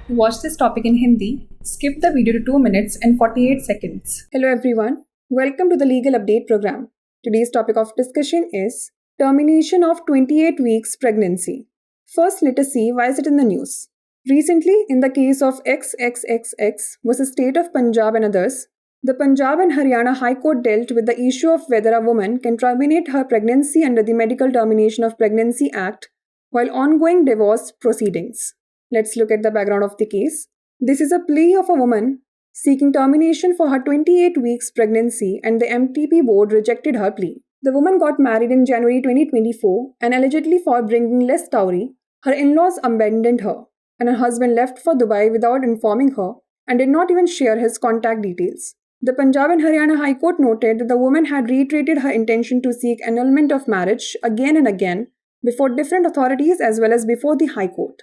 To watch this topic in Hindi, skip the video to 2 minutes and 48 seconds. Hello everyone, welcome to the Legal Update program. Today's topic of discussion is termination of 28 weeks pregnancy. First, let us see why is it in the news. Recently, in the case of XXXX versus State of Punjab and others, the Punjab and Haryana High Court dealt with the issue of whether a woman can terminate her pregnancy under the Medical Termination of Pregnancy Act while ongoing divorce proceedings. Let's look at the background of the case. This is a plea of a woman seeking termination for her 28 weeks pregnancy, and the MTP board rejected her plea. The woman got married in January 2024 and allegedly for bringing less dowry, her in-laws abandoned her and her husband left for Dubai without informing her and did not even share his contact details. The Punjab and Haryana High Court noted that the woman had reiterated her intention to seek annulment of marriage again and again before different authorities as well as before the High Court.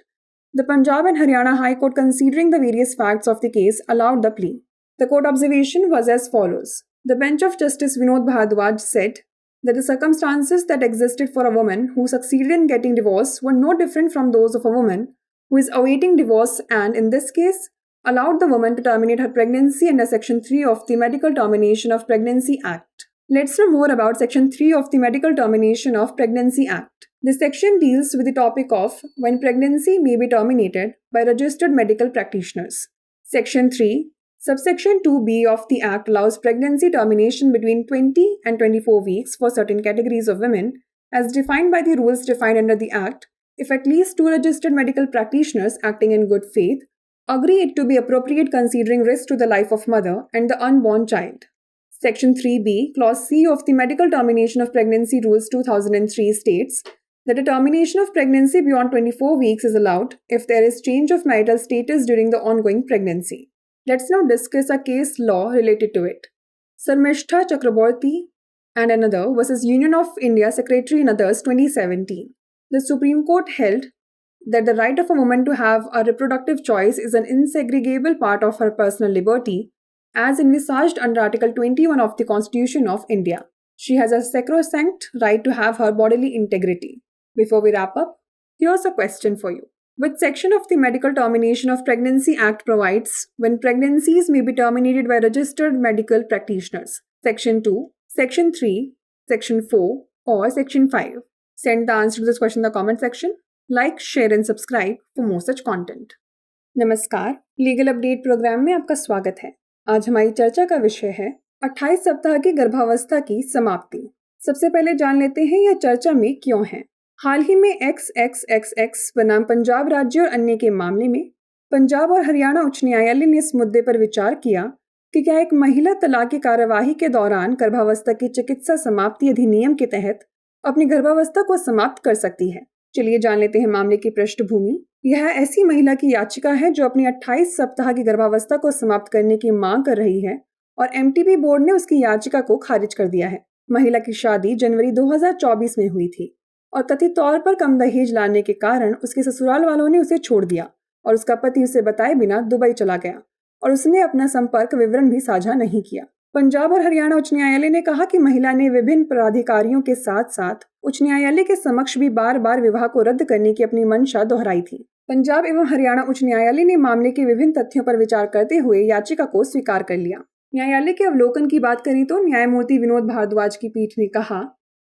The Punjab and Haryana High Court, considering the various facts of the case, allowed the plea. The court observation was as follows. The bench of Justice Vinod Bhardwaj said that the circumstances that existed for a woman who succeeded in getting divorce were no different from those of a woman who is awaiting divorce and, in this case, allowed the woman to terminate her pregnancy under Section 3 of the Medical Termination of Pregnancy Act. Let's know more about Section 3 of the Medical Termination of Pregnancy Act. This section deals with the topic of when pregnancy may be terminated by registered medical practitioners. Section 3, subsection 2b of the Act allows pregnancy termination between 20 and 24 weeks for certain categories of women, as defined by the rules defined under the Act, if at least 2 registered medical practitioners acting in good faith agree it to be appropriate considering risk to the life of mother and the unborn child. Section 3b, Clause C of the Medical Termination of Pregnancy Rules 2003 states that a termination of pregnancy beyond 24 weeks is allowed if there is change of marital status during the ongoing pregnancy. Let's now discuss a case law related to it. Sarmishtha Chakraborty and another versus Union of India Secretary and others 2017. The Supreme Court held that the right of a woman to have a reproductive choice is an insegregable part of her personal liberty as envisaged under Article 21 of the Constitution of India. She has a sacrosanct right to have her bodily integrity. Before we wrap up, here's a question for you. Which section of the Medical Termination of Pregnancy Act provides when pregnancies may be terminated by registered medical practitioners? Section 2, Section 3, Section 4 or Section 5? Send the answer to this question in the comment section. Like, share and subscribe for more such content. नमस्कार, legal update programme में आपका स्वागत है। आज हमारी चर्चा का विषय है 28 सप्ताह की गर्भावस्था की समाप्ति। सबसे पहले जान लेते हैं यह चर्चा में क्यों है। हाल ही में XXXX बनाम पंजाब राज्य और अन्य के मामले में पंजाब और हरियाणा उच्च न्यायालय ने इस मुद्दे पर विचार किया कि क्या एक महिला तलाक की कार्यवाही के दौरान गर्भावस्था की चिकित्सा समाप्ति अधिनियम के तहत अपनी गर्भावस्था को समाप्त कर सकती है। चलिए जान लेते हैं मामले की पृष्ठभूमि। यह ऐसी महिला की याचिका है जो अपनी 28 सप्ताह की गर्भावस्था को समाप्त करने की मांग कर रही है और एमटीपी बोर्ड ने उसकी याचिका को खारिज कर दिया है। महिला की शादी जनवरी 2024 में हुई थी और कथित तौर पर कम दहेज लाने के कारण उसके ससुराल वालों ने उसे छोड़ दिया और उसका पति उसे बताए बिना दुबई चला गया और उसने अपना संपर्क विवरण भी साझा नहीं किया। पंजाब और हरियाणा उच्च न्यायालय ने कहा कि महिला ने विभिन्न पदाधिकारियों के साथ साथ उच्च न्यायालय के समक्ष भी बार बार विवाह को रद्द करने की अपनी मंशा दोहराई थी। पंजाब एवं हरियाणा उच्च न्यायालय ने मामले के विभिन्न तथ्यों पर विचार करते हुए याचिका को स्वीकार कर लिया। न्यायालय के अवलोकन की बात करें तो न्यायमूर्ति विनोद भारद्वाज की पीठ ने कहा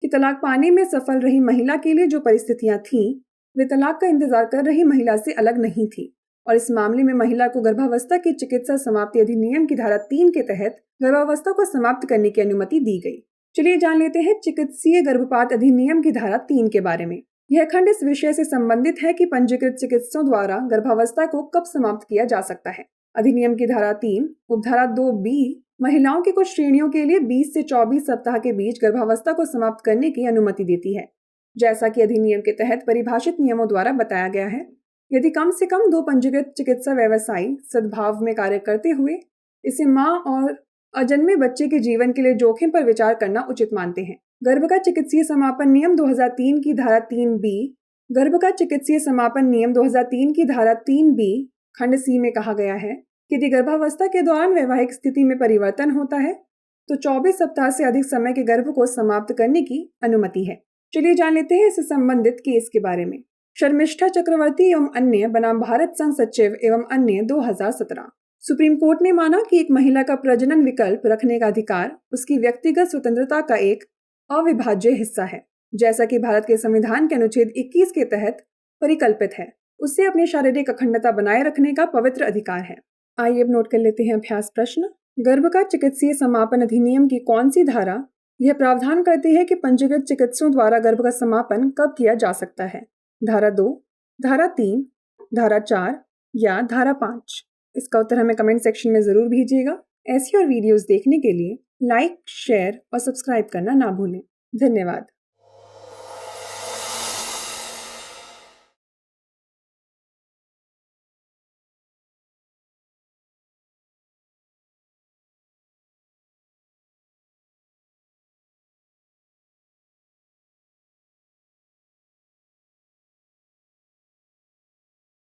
कि तलाक पाने में सफल रही महिला के लिए जो परिस्थितियां थीं, वे तलाक का इंतजार कर रही महिला से अलग नहीं थी और इस मामले में महिला को गर्भावस्था की चिकित्सा समाप्ति अधिनियम की धारा 3 के तहत गर्भावस्था को समाप्त करने की अनुमति दी गई। चलिए जान लेते हैं चिकित्सीय गर्भपात अधिनियम की धारा 3 के बारे में। यह खंड इस विषय से संबंधित है कि पंजीकृत चिकित्सकों द्वारा गर्भावस्था को कब समाप्त किया जा सकता है। अधिनियम की धारा 3 उपधारा 2b महिलाओं की कुछ श्रेणियों के लिए 20 से 24 सप्ताह के बीच गर्भावस्था को समाप्त करने की अनुमति देती है, जैसा कि अधिनियम के तहत परिभाषित नियमों द्वारा बताया गया है। यदि कम से कम 2 पंजीकृत चिकित्सा व्यवसायी सद्भाव में कार्य करते हुए इसे मां और अजन्मे बच्चे के जीवन के लिए जोखिम पर विचार करना उचित मानते हैं। गर्भ का चिकित्सीय समापन नियम 2003 की धारा 3b गर्भ का चिकित्सीय समापन नियम 2003 की धारा 3b खंड सी में कहा गया है कि यदि गर्भावस्था के दौरान वैवाहिक स्थिति में परिवर्तन होता है तो 24 सप्ताह से अधिक समय के गर्भ को समाप्त करने की अनुमति है। चलिए जान लेते हैं इससे संबंधित केस के बारे में। शर्मिष्ठा चक्रवर्ती एवं अन्य बनाम भारत संघ सचिव एवं अन्य 2017। सुप्रीम कोर्ट ने माना कि एक महिला का प्रजनन विकल्प रखने का अधिकार उसकी व्यक्तिगत स्वतंत्रता का एक अविभाज्य हिस्सा है, जैसा कि भारत के संविधान के अनुच्छेद 21 के तहत परिकल्पित है। उससे अपनी शारीरिक अखंडता बनाए रखने का पवित्र अधिकार है। आइए अब नोट कर लेते हैं अभ्यास प्रश्न। गर्भ का चिकित्सीय समापन अधिनियम की कौन सी धारा यह प्रावधान करती है कि पंजीकृत चिकित्सकों द्वारा गर्भ का समापन कब किया जा सकता है? धारा 2, धारा 3, धारा 4 या धारा 5? इसका उत्तर हमें कमेंट सेक्शन में जरूर भेजिएगा। ऐसी और वीडियोस देखने के लिए लाइक, शेयर और सब्सक्राइब करना ना भूलें। धन्यवाद।